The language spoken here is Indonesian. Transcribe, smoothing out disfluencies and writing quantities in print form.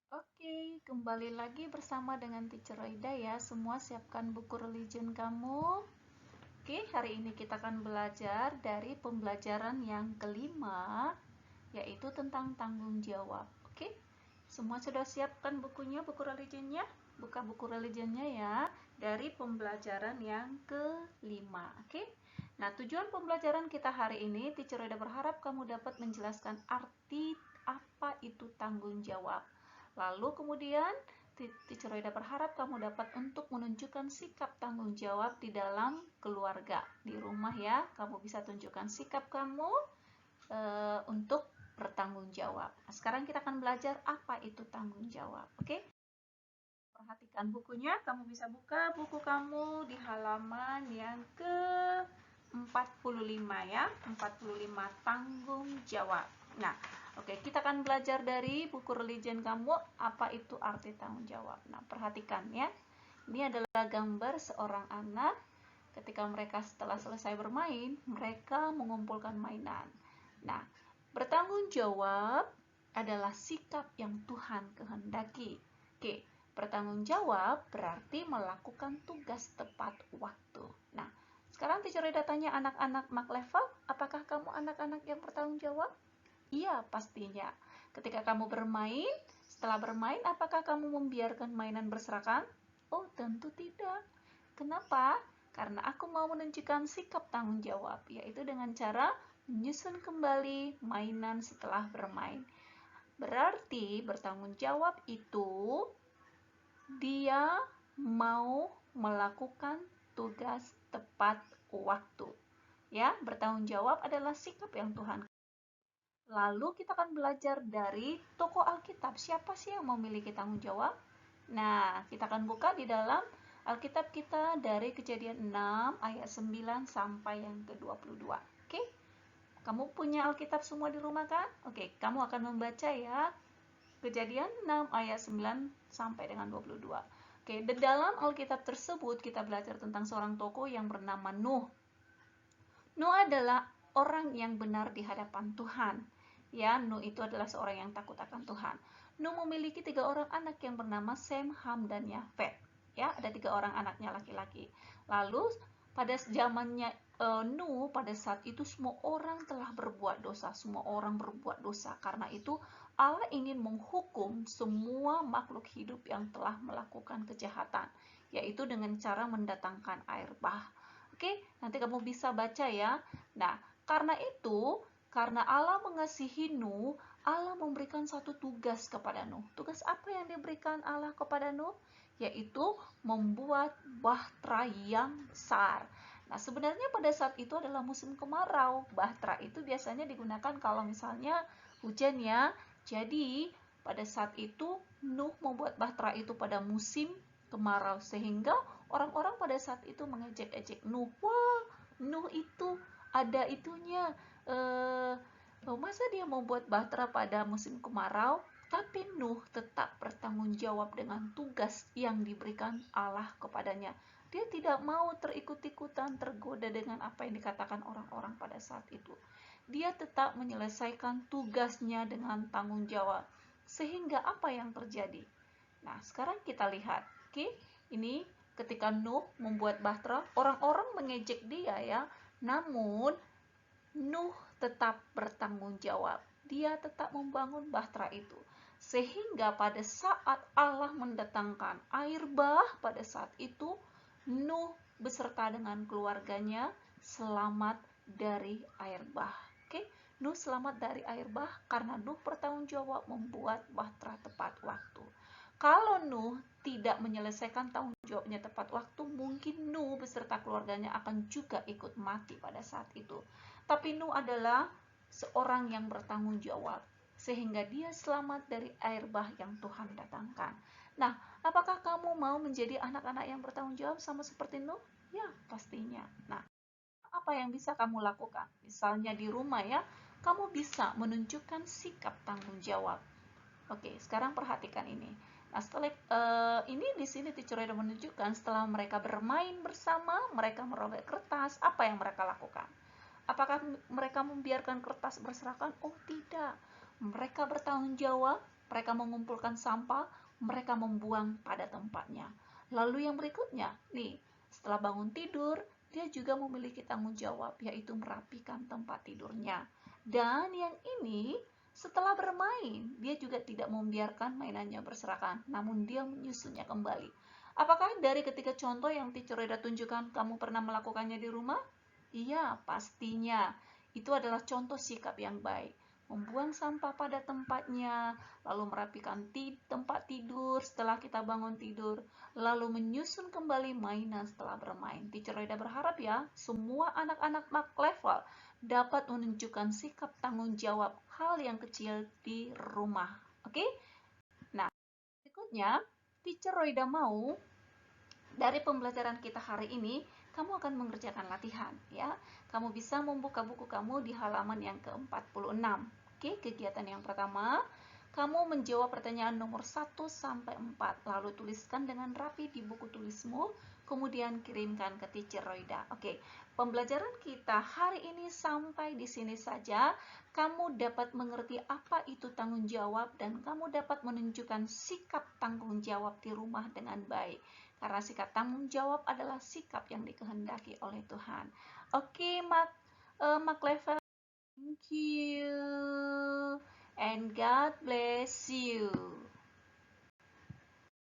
Oke, kembali lagi bersama dengan Teacher Roida ya. Semua siapkan buku religion kamu. Oke, hari ini kita akan belajar dari pembelajaran yang kelima, yaitu tentang tanggung jawab. Oke, semua sudah siapkan bukunya, buku religionnya? Buka buku religionnya ya, dari pembelajaran yang kelima. Oke, nah tujuan pembelajaran kita hari ini, Teacher Roida berharap kamu dapat menjelaskan arti apa itu tanggung jawab. Lalu kemudian Teacher Roida berharap kamu dapat untuk menunjukkan sikap tanggung jawab di dalam keluarga. Di rumah ya, kamu bisa tunjukkan sikap kamu untuk bertanggung jawab. Nah, sekarang kita akan belajar apa itu tanggung jawab. Oke? Perhatikan bukunya, kamu bisa buka buku kamu di halaman yang ke-45 ya. 45 tanggung jawab. Nah, oke, kita akan belajar dari buku religion kamu apa itu arti tanggung jawab. Nah, perhatikan ya. Ini adalah gambar seorang anak ketika mereka setelah selesai bermain, mereka mengumpulkan mainan. Nah, bertanggung jawab adalah sikap yang Tuhan kehendaki. Oke, bertanggung jawab berarti melakukan tugas tepat waktu. Nah, sekarang Teacher Reda tanya anak-anak mak level, apakah kamu anak-anak yang bertanggung jawab? Iya, pastinya. Ketika kamu bermain, setelah bermain, apakah kamu membiarkan mainan berserakan? Oh, tentu tidak. Kenapa? Karena aku mau menunjukkan sikap tanggung jawab, yaitu dengan cara menyusun kembali mainan setelah bermain. Berarti bertanggung jawab itu dia mau melakukan tugas tepat waktu. Ya, bertanggung jawab adalah sikap yang Tuhan. Lalu kita akan belajar dari tokoh Alkitab. Siapa sih yang memiliki tanggung jawab? Nah, kita akan buka di dalam Alkitab kita dari Kejadian 6 ayat 9 sampai yang ke-22. Oke? Kamu punya Alkitab semua di rumah kan? Oke, kamu akan membaca ya. Kejadian 6 ayat 9 sampai dengan 22. Oke, di dalam Alkitab tersebut kita belajar tentang seorang tokoh yang bernama Nuh. Nuh adalah orang yang benar di hadapan Tuhan. Ya, Nuh itu adalah seorang yang takut akan Tuhan. Nuh memiliki 3 orang anak yang bernama Sem, Ham, dan Yafet. Ya, ada 3 orang anaknya laki-laki. Lalu pada zamannya Nuh, pada saat itu semua orang telah berbuat dosa, semua orang berbuat dosa. Karena itu Allah ingin menghukum semua makhluk hidup yang telah melakukan kejahatan, yaitu dengan cara mendatangkan air bah. Oke, nanti kamu bisa baca ya. Nah, karena itu, karena Allah mengasihi Nuh, Allah memberikan satu tugas kepada Nuh. Tugas apa yang diberikan Allah kepada Nuh? Yaitu membuat bahtera yang besar. Nah, sebenarnya pada saat itu adalah musim kemarau. Bahtera itu biasanya digunakan kalau misalnya hujan ya. Jadi, pada saat itu Nuh membuat bahtera itu pada musim kemarau sehingga orang-orang pada saat itu mengejek-ejek Nuh. Wah, Nuh itu ada itunya. Masa dia membuat bahtera pada musim kemarau? Tapi Nuh tetap bertanggung jawab dengan tugas yang diberikan Allah kepadanya. Dia tidak mau terikut-ikutan, tergoda dengan apa yang dikatakan orang-orang pada saat itu. Dia tetap menyelesaikan tugasnya dengan tanggung jawab. Sehingga apa yang terjadi? Nah, sekarang kita lihat. Oke, ini ketika Nuh membuat bahtera, orang-orang mengejek dia ya. Namun, Nuh tetap bertanggung jawab. Dia tetap membangun bahtera itu. Sehingga pada saat Allah mendatangkan air bah pada saat itu, Nuh beserta dengan keluarganya selamat dari air bah. Oke, Nuh selamat dari air bah karena Nuh bertanggung jawab membuat bahtera tepat waktu. Kalau Nuh tidak menyelesaikan tanggung jawabnya tepat waktu, mungkin Nuh beserta keluarganya akan juga ikut mati pada saat itu. Tapi Nuh adalah seorang yang bertanggung jawab, sehingga dia selamat dari air bah yang Tuhan datangkan. Nah, apakah kamu mau menjadi anak-anak yang bertanggung jawab sama seperti Nuh? Ya, pastinya. Nah, apa yang bisa kamu lakukan? Misalnya di rumah ya, kamu bisa menunjukkan sikap tanggung jawab. Oke, sekarang perhatikan ini. Nah, setelah ini di sini Teacher Reda menunjukkan setelah mereka bermain bersama, mereka merobek kertas, apa yang mereka lakukan? Apakah mereka membiarkan kertas berserakan? Oh, tidak. Mereka bertanggung jawab mereka mengumpulkan sampah, mereka membuang pada tempatnya. Lalu yang berikutnya, nih, setelah bangun tidur, dia juga memiliki tanggung jawab, yaitu merapikan tempat tidurnya. Dan yang ini, setelah bermain, dia juga tidak membiarkan mainannya berserakan, namun dia menyusunnya kembali. Apakah dari ketiga contoh yang Teacher Reda tunjukkan kamu pernah melakukannya di rumah? Iya, pastinya. Itu adalah contoh sikap yang baik. Membuang sampah pada tempatnya, lalu merapikan tempat tidur setelah kita bangun tidur, lalu menyusun kembali mainan setelah bermain. Teacher Reda berharap ya, semua anak-anak Mark level dapat menunjukkan sikap tanggung jawab hal yang kecil di rumah. Oke? Nah, berikutnya, Teacher Reda mau dari pembelajaran kita hari ini, kamu akan mengerjakan latihan ya. Kamu bisa membuka buku kamu di halaman yang ke-46. Oke, kegiatan yang pertama, kamu menjawab pertanyaan nomor 1 sampai 4, lalu tuliskan dengan rapi di buku tulismu, kemudian kirimkan ke Teacher Roida. Oke, pembelajaran kita hari ini sampai di sini saja. Kamu dapat mengerti apa itu tanggung jawab dan kamu dapat menunjukkan sikap tanggung jawab di rumah dengan baik. Karena sikap tanggung jawab adalah sikap yang dikehendaki oleh Tuhan. Oke, Mark Level, thank you. And God bless you.